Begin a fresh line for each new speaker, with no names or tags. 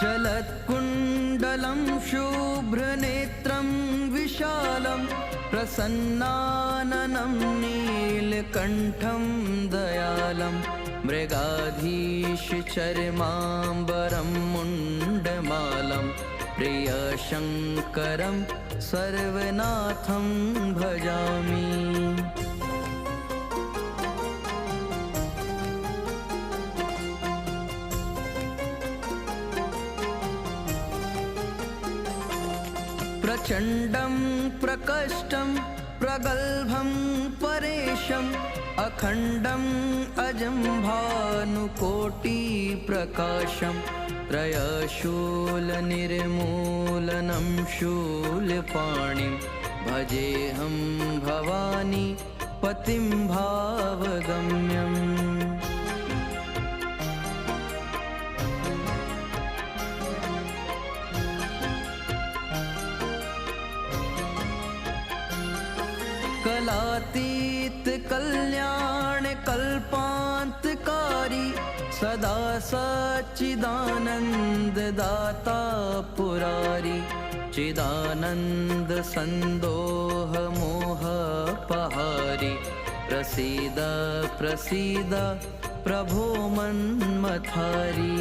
चलत्कुण्डलं शुभ्रनेत्रं विशालं प्रसन्नाननं नीलकण्ठं दयालं मृगाधीशचर्माम्बरं मुण्डमालं प्रियशङ्करं सर्वनाथं भजामि। प्रचण्डं प्रकष्टं प्रगल्भं परेशम् अखण्डम् अजं भानुकोटिप्रकाशं त्रयशूलनिर्मूलनं शूलपाणिं भजेऽहं भवानी पतिं भावगम्यम्। कलातीत कल्याण कल्पान्तकारी सदा सच्चिदानन्द दाता पुरारी चिदानन्द सन्दोह मोह पहारी प्रसीद प्रसीद प्रभो मन्मथारी।